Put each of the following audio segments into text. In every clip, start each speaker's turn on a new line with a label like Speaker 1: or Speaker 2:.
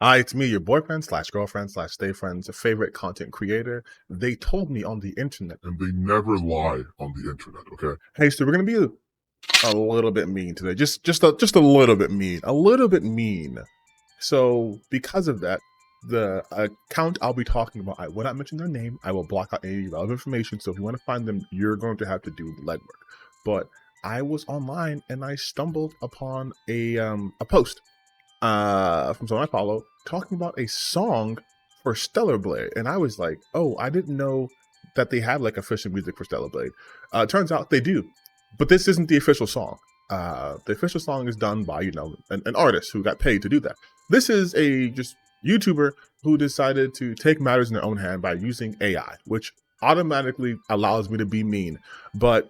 Speaker 1: Hi, it's me, your boyfriend slash girlfriend slash stay friend's favorite content creator. They told me on the internet.
Speaker 2: And they never lie on the internet, okay?
Speaker 1: Hey, so we're gonna be a little bit mean today. Just a little bit mean. A little bit mean. So because of that, the account I'll be talking about, I will not mention their name. I will block out any relevant information. So if you want to find them, you're going to have to do legwork. But I was online and I stumbled upon a post from someone I follow talking about a song for Stellar Blade, and I was like, "Oh, I didn't know that they have like official music for Stellar Blade." Turns out they do, but this isn't the official song. The official song is done by an artist who got paid to do that. This is a just YouTuber who decided to take matters in their own hand by using AI, which automatically allows me to be mean. But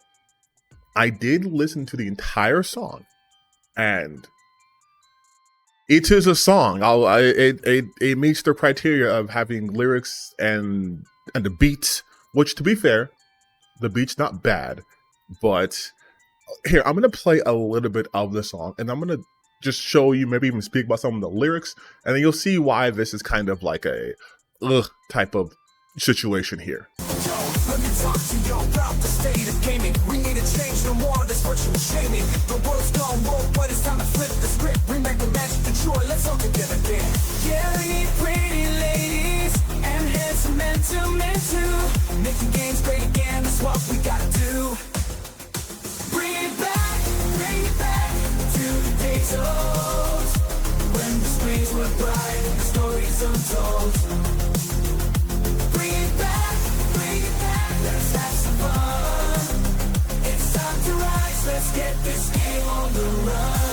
Speaker 1: I did listen to the entire song, and it is a song. It meets the criteria of having lyrics and the beats. Which, to be fair, the beat's not bad. But here, I'm gonna play a little bit of the song, and I'm gonna just show you, maybe even speak about some of the lyrics, and then you'll see why this is kind of like a type of situation here.
Speaker 3: Let me talk to you about the state of gaming. We need to change no more of this virtual shaming. The world's gone woke, but it's time to flip the script. Bring back the magic, the joy, let's all together again. Yeah, we need pretty ladies and handsome men too. Making games great again, that's what we gotta do. Bring it back to the days of old, when the screens were bright and the stories untold. Bring it back, let's have some fun. It's time to rise, let's get this game on the run.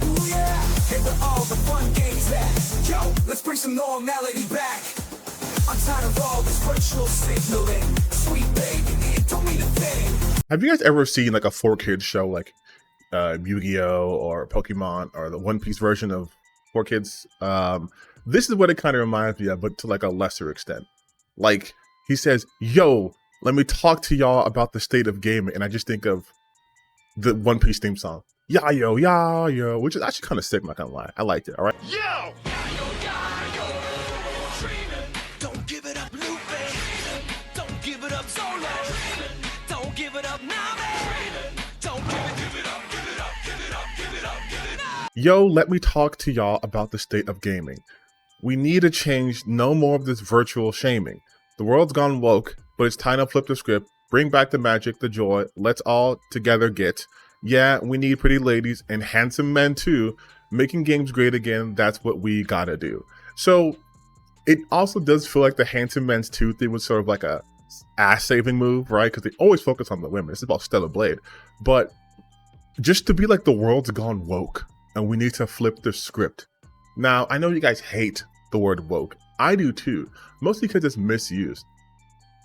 Speaker 3: Ooh yeah, here where all the fun games at. Yo, let's bring some normality back. I'm tired of all this virtual signaling. Sweet baby, it don't mean a thing.
Speaker 1: Have you guys ever seen like a 4Kids show like Yu-Gi-Oh or Pokemon or the One Piece version of 4Kids? This is what it kind of reminds me of, but to like a lesser extent. Like he says, "Yo, let me talk to y'all about the state of gaming," and I just think of the One Piece theme song, "Ya yo," which is actually kind of sick. I'm not gonna lie, I liked it. All right.
Speaker 3: Yo! Don't give it up, Lupe. Don't give it up, Solo. Don't give it up, Nami. Don't give it up.
Speaker 1: Yo, let me talk to y'all about the state of gaming. We need to change no more of this virtual shaming. The world's gone woke, but it's time to flip the script, bring back the magic, the joy, let's all together get. Yeah, we need pretty ladies and handsome men too. Making games great again, that's what we gotta do. So it also does feel like the handsome men's too thing was sort of like a ass-saving move, right? Because they always focus on the women. It's about Stellar Blade. But just to be like the world's gone woke and we need to flip the script. Now, I know you guys hate the word woke. I do too, mostly because it's misused.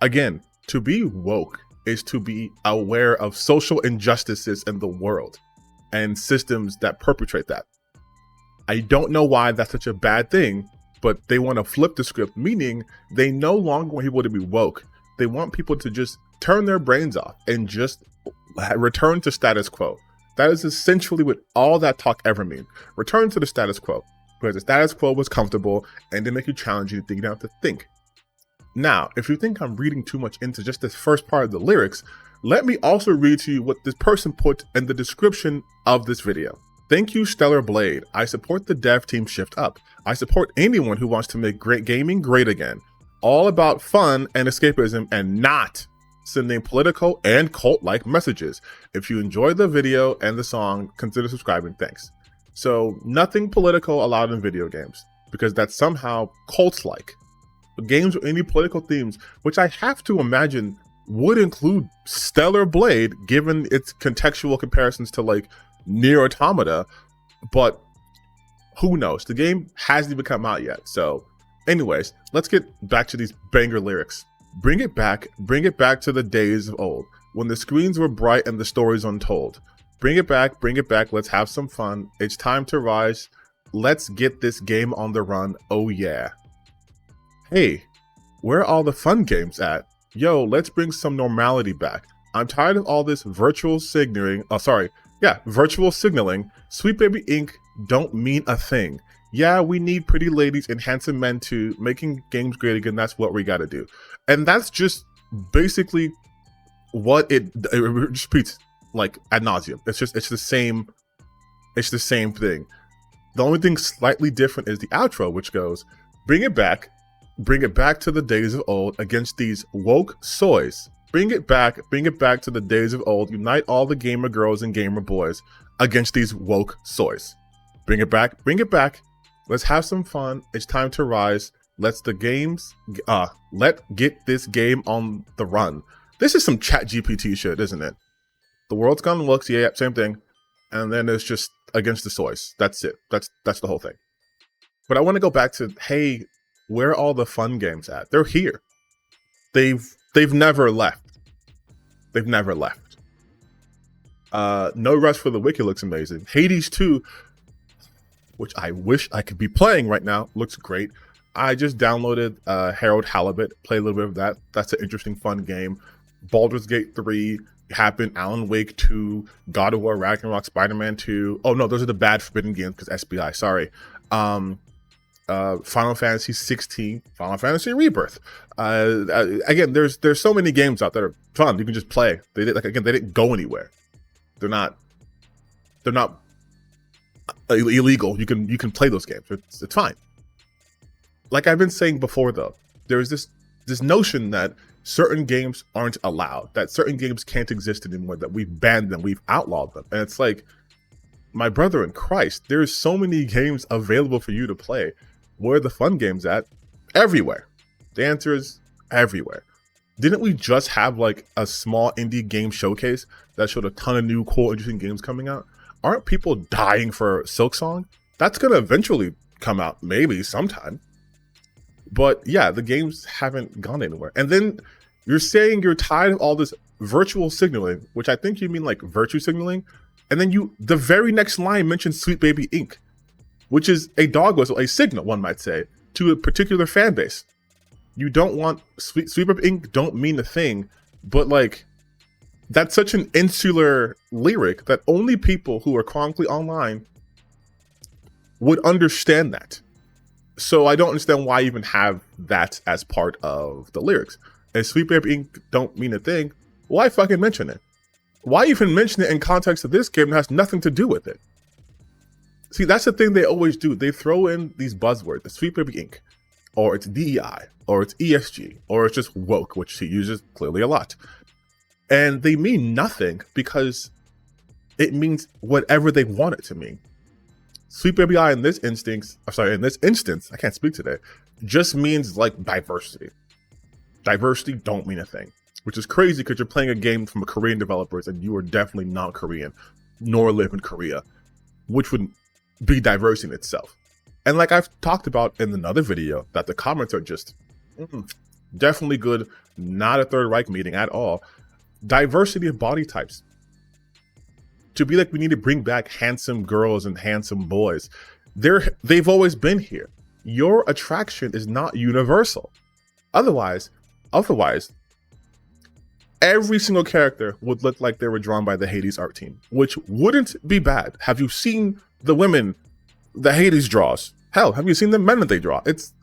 Speaker 1: Again, to be woke is to be aware of social injustices in the world and systems that perpetrate that. I don't know why that's such a bad thing, but they want to flip the script, meaning they no longer want people to be woke. They want people to just turn their brains off and just return to status quo. That is essentially what all that talk ever mean. Return to the status quo. Because the status quo was comfortable and they make you challenge you, you don't have to think. Now, if you think I'm reading too much into just this first part of the lyrics, let me also read to you what this person put in the description of this video. "Thank you, Stellar Blade. I support the dev team shift up. I support anyone who wants to make great gaming great again. All about fun and escapism and not sending political and cult-like messages. If you enjoy the video and the song, consider subscribing. Thanks." So nothing political allowed in video games, because that's somehow cult-like. Games with any political themes, which I have to imagine would include Stellar Blade, given its contextual comparisons to like Nier Automata, but who knows? The game hasn't even come out yet. So anyways, let's get back to these banger lyrics. Bring it back to the days of old, when the screens were bright and the stories untold. Bring it back, let's have some fun. It's time to rise. Let's get this game on the run, oh yeah. Hey, where are all the fun games at? Yo, let's bring some normality back. I'm tired of all this virtual signaling. Virtual signaling. Sweet Baby Inc. don't mean a thing. Yeah, we need pretty ladies and handsome men to making games great again. That's what we got to do. And that's just basically what it repeats like ad nauseum. It's the same thing. The only thing slightly different is the outro, which goes, bring it back to the days of old against these woke soys. Bring it back to the days of old. Unite all the gamer girls and gamer boys against these woke soys. Bring it back. Let's have some fun. It's time to rise. Let's get this game on the run. This is some chat GPT shit, isn't it? The world's gone looks, yeah, same thing. And then it's just against the soys. That's it. That's the whole thing. But I want to go back to, hey, where are all the fun games at? They're here. They've never left. They've never left. No Rest for the Wicked looks amazing. Hades 2, which I wish I could be playing right now, looks great. I just downloaded Harold Halibut, played a little bit of that. That's an interesting, fun game. Baldur's Gate 3 happened, Alan Wake 2, God of War Ragnarok, Spider-Man 2. Oh no, those are the bad Forbidden games because SBI, sorry. Final Fantasy 16, Final Fantasy Rebirth. Again, there's so many games out that are fun. You can just play. They didn't go anywhere. They're not illegal. You can play those games. It's fine. Like I've been saying before, though, there's this notion that certain games aren't allowed, that certain games can't exist anymore, that we've banned them, we've outlawed them, and it's like, my brother in Christ, there's so many games available for you to play. Where are the fun games at? Everywhere. The answer is everywhere. Didn't we just have like a small indie game showcase that showed a ton of new, cool, interesting games coming out? Aren't people dying for Silksong? That's gonna eventually come out, maybe sometime. But yeah, the games haven't gone anywhere. And then you're saying you're tired of all this virtual signaling, which I think you mean like virtue signaling. And then the very next line mentions Sweet Baby Inc., which is a dog whistle, a signal, one might say, to a particular fan base. You don't want Sweet Baby Inc. don't mean a thing, but like, that's such an insular lyric that only people who are chronically online would understand that. So I don't understand why you even have that as part of the lyrics. And Sweet Baby Inc. don't mean a thing. Why fucking mention it? Why even mention it in context of this game that has nothing to do with it? See, that's the thing they always do. They throw in these buzzwords, the Sweet Baby Inc., or it's DEI, or it's ESG, or it's just woke, which he uses clearly a lot. And they mean nothing because it means whatever they want it to mean. Sweet Baby I in this instance, I can't speak today, just means like diversity. Diversity don't mean a thing, which is crazy because you're playing a game from a Korean developers and you are definitely not Korean, nor live in Korea, which would be diverse in itself. And like I've talked about in another video, that the comments are just definitely good, not a Third Reich meeting at all. Diversity of body types. To be like, we need to bring back handsome girls and handsome boys. They've always been here. Your attraction is not universal. Otherwise, every single character would look like they were drawn by the Hades art team, which wouldn't be bad. Have you seen the women the Hades draws? Hell, have you seen the men that they draw? It's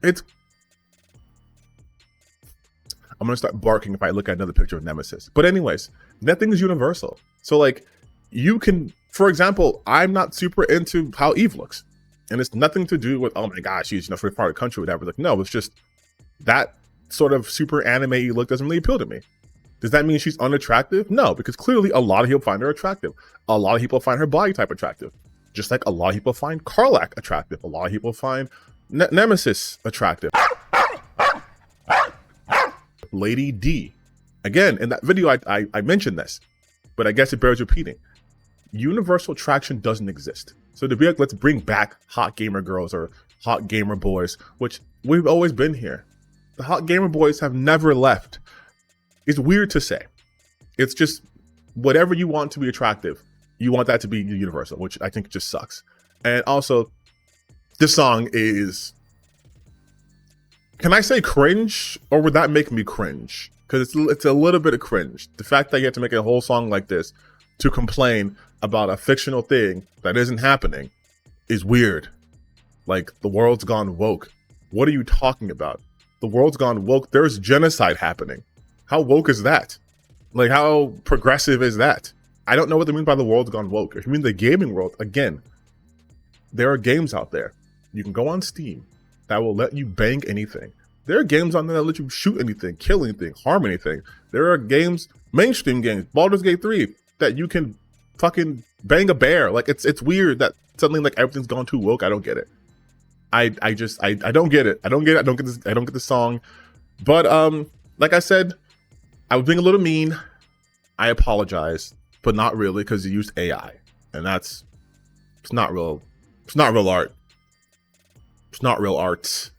Speaker 1: I'm gonna start barking if I look at another picture of Nemesis. But anyways, nothing is universal. So like, you can, for example, I'm not super into how Eve looks. And it's nothing to do with, oh my gosh, she's, from a foreign country or whatever. Like, no, it's just that sort of super anime-y look doesn't really appeal to me. Does that mean she's unattractive? No, because clearly a lot of people find her attractive. A lot of people find her body type attractive. Just like a lot of people find Karlach attractive. A lot of people find Nemesis attractive. Lady D. Again, in that video, I mentioned this, but I guess it bears repeating. Universal attraction doesn't exist. So to be like, let's bring back hot gamer girls or hot gamer boys, which we've always been here. The hot gamer boys have never left. It's weird to say. It's just whatever you want to be attractive, you want that to be universal, which I think just sucks. And also, this song is, can I say cringe, or would that make me cringe? Because it's a little bit of cringe. The fact that you have to make a whole song like this to complain about a fictional thing that isn't happening is weird. Like, the world's gone woke. What are you talking about? The world's gone woke. There's genocide happening. How woke is that? Like, how progressive is that? I don't know what they mean by the world's gone woke. If you mean the gaming world, again, there are games out there. You can go on Steam that will let you bang anything. There are games on there that let you shoot anything, kill anything, harm anything. There are games, mainstream games, Baldur's Gate 3, that you can fucking bang a bear. Like, it's weird that suddenly like everything's gone too woke. I don't get it. I don't get it. I don't get it. I don't get the song. But like I said, I was being a little mean. I apologize, but not really, because you used AI, and it's not real. It's not real art. It's not real art.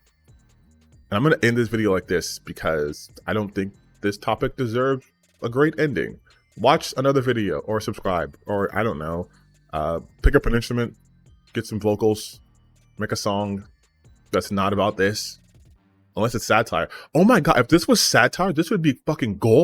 Speaker 1: And I'm gonna end this video like this because I don't think this topic deserves a great ending. Watch another video or subscribe, or I don't know, pick up an instrument, get some vocals, make a song that's not about this, unless it's satire. Oh my god, if this was satire, this would be fucking gold.